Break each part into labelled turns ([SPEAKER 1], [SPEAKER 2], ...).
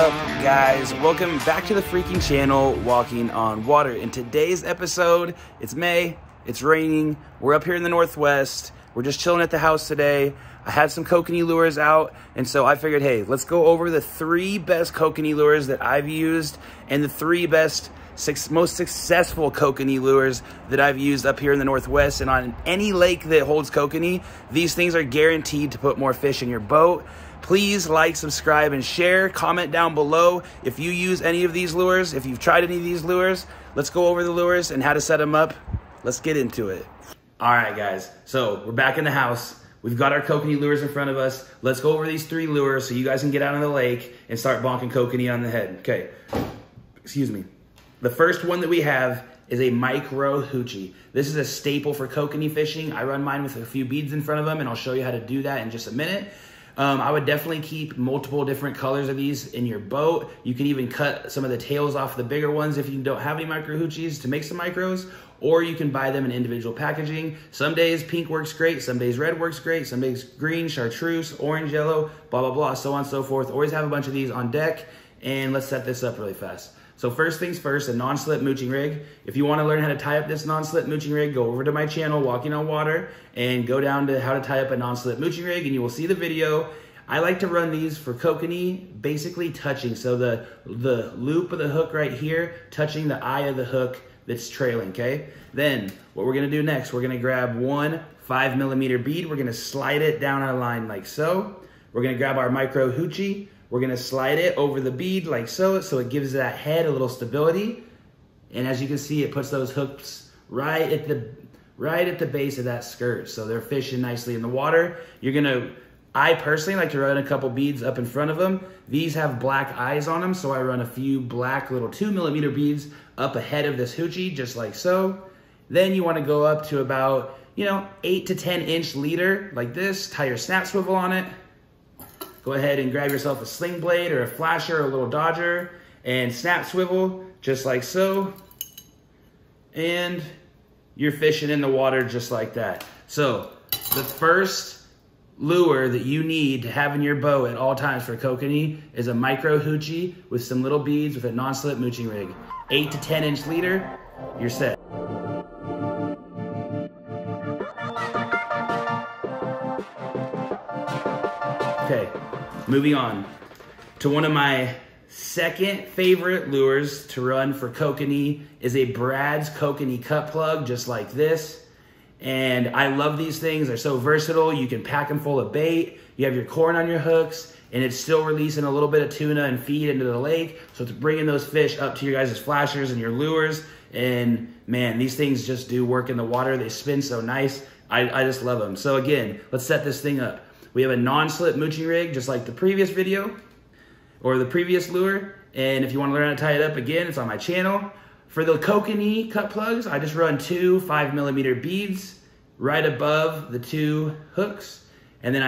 [SPEAKER 1] up, guys? Welcome back to the freaking channel, Walking on Water. In today's episode, it's May, it's raining, we're up here in the Northwest, we're just chilling at the house today. I had some kokanee lures out, and so I figured, hey, let's go over the 3 best kokanee lures that I've used and the 3 most successful kokanee lures that I've used up here in the Northwest. And on any lake that holds kokanee, these things are guaranteed to put more fish in your boat. Please like, subscribe, and share. Comment down below if you use any of these lures, if you've tried any of these lures. Let's go over the lures and how to set them up. Let's get into it. All right, guys. So we're back in the house. We've got our kokanee lures in front of us. Let's go over these 3 lures so you guys can get out on the lake and start bonking kokanee on the head. Okay. Excuse me. The first one that we have is a micro hoochie. This is a staple for kokanee fishing. I run mine with a few beads in front of them, and I'll show you how to do that in just a minute. I would definitely keep multiple different colors of these in your boat. You can even cut some of the tails off the bigger ones if you don't have any micro hoochies to make some micros, or you can buy them in individual packaging. Some days pink works great, some days red works great, some days green, chartreuse, orange, yellow, blah, blah, blah, so on and so forth. Always have a bunch of these on deck, and let's set this up really fast. So first things first, a non-slip mooching rig. If you want to learn how to tie up this non-slip mooching rig, go over to my channel, Walking on Water, and go down to how to tie up a non-slip mooching rig, and you will see the video. I like to run these for kokanee, basically touching. So the loop of the hook right here, touching the eye of the hook that's trailing, okay? Then what we're gonna do next, we're gonna grab one 5mm bead. We're gonna slide it down our line like so. We're gonna grab our micro hoochie. We're gonna slide it over the bead like so it gives that head a little stability. And as you can see, it puts those hooks right at the base of that skirt. So they're fishing nicely in the water. I personally like to run a couple beads up in front of them. These have black eyes on them, so I run a few black little 2mm beads up ahead of this hoochie, just like so. Then you wanna go up to about, 8 to 10 inch leader like this, tie your snap swivel on it. Go ahead and grab yourself a sling blade or a flasher or a little dodger and snap swivel just like so. And you're fishing in the water just like that. So the first lure that you need to have in your boat at all times for kokanee is a micro hoochie with some little beads with a non-slip mooching rig. 8 to 10 inch leader, you're set. Okay, moving on to one of my second favorite lures to run for kokanee is a Brad's kokanee Cutplug, just like this. And I love these things. They're so versatile. You can pack them full of bait. You have your corn on your hooks, and it's still releasing a little bit of tuna and feed into the lake. So it's bringing those fish up to your guys' flashers and your lures. And man, these things just do work in the water. They spin so nice. I just love them. So again, let's set this thing up. We have a non-slip mooching rig, just like the previous video or the previous lure. And if you want to learn how to tie it up, again, it's on my channel. For the kokanee cut plugs, I just run 2 5mm beads right above the 2 hooks. And then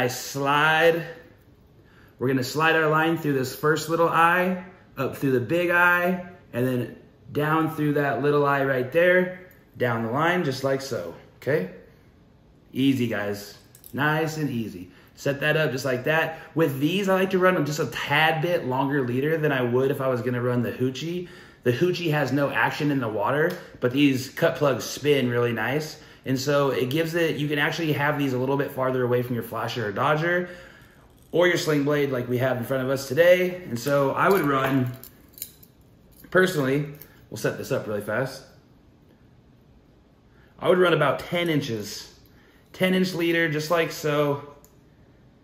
[SPEAKER 1] we're gonna slide our line through this first little eye, up through the big eye, and then down through that little eye right there, down the line, just like so, okay? Easy, guys, nice and easy. Set that up just like that. With these, I like to run them just a tad bit longer leader than I would if I was gonna run the hoochie. The hoochie has no action in the water, but these cut plugs spin really nice. And so it gives it, you can actually have these a little bit farther away from your flasher or dodger or your sling blade like we have in front of us today. And so I would run, personally, we'll set this up really fast. I would run about 10 inches, 10 inch leader, just like so.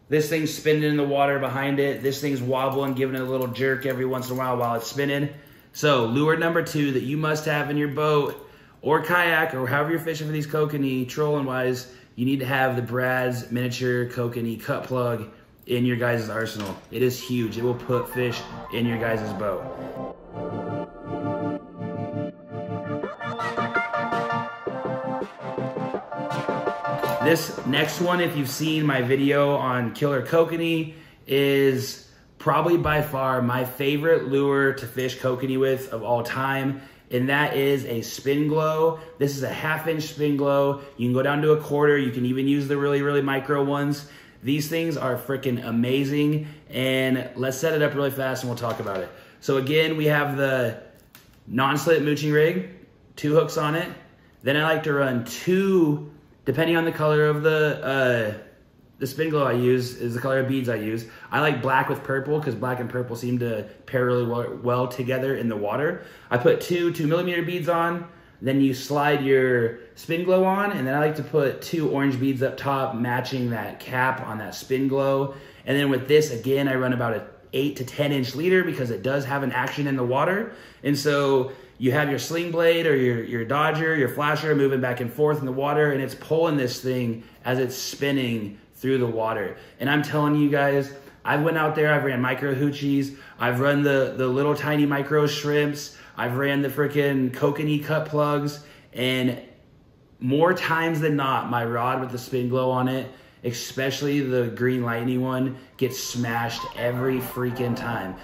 [SPEAKER 1] This thing's spinning in the water behind it. This thing's wobbling, giving it a little jerk every once in a while it's spinning. So lure number 2 that you must have in your boat or kayak or however you're fishing for these kokanee, trolling wise, you need to have the Brad's miniature kokanee cut plug in your guys' arsenal. It is huge. It will put fish in your guys' boat. This next one, if you've seen my video on killer kokanee, is probably by far my favorite lure to fish kokanee with of all time. And that is a Sping Glow. This is a 1/2 inch Sping Glow. You can go down to a 1/4. You can even use the really, really micro ones. These things are freaking amazing, and let's set it up really fast and we'll talk about it. So again, we have the non-slit mooching rig, 2 hooks on it. Then I like to run 2, depending on the color of the Sping Glow I use is the color of beads I use. I like black with purple because black and purple seem to pair really well together in the water. I put 2 2mm beads on, then you slide your Sping Glow on, and then I like to put 2 orange beads up top matching that cap on that Sping Glow. And then with this, again, I run about a 8 to 10 inch leader because it does have an action in the water. And so you have your sling blade or your dodger, your flasher moving back and forth in the water, and it's pulling this thing as it's spinning through the water. And I'm telling you guys, I went out there, I've ran micro hoochies, I've run the little tiny micro shrimps, I've ran the freaking KOKANEE cut plugs, and more times than not, my rod with the Sping Glow on it, especially the green lightning one, gets smashed every freaking time.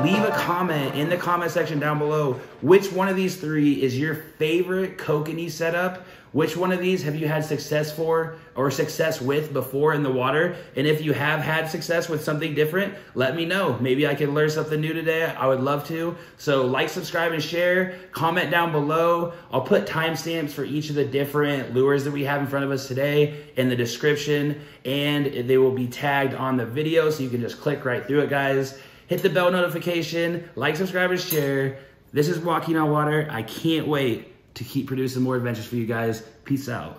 [SPEAKER 1] Leave a comment in the comment section down below. Which one of these 3 is your favorite KOKANEE setup? Which one of these have you had success for or success with before in the water? And if you have had success with something different, let me know. Maybe I can learn something new today. I would love to. So like, subscribe, and share. Comment down below. I'll put timestamps for each of the different lures that we have in front of us today in the description, and they will be tagged on the video so you can just click right through it, guys. Hit the bell notification, like, subscribe, and share. This is Walking on Water. I can't wait to keep producing more adventures for you guys. Peace out.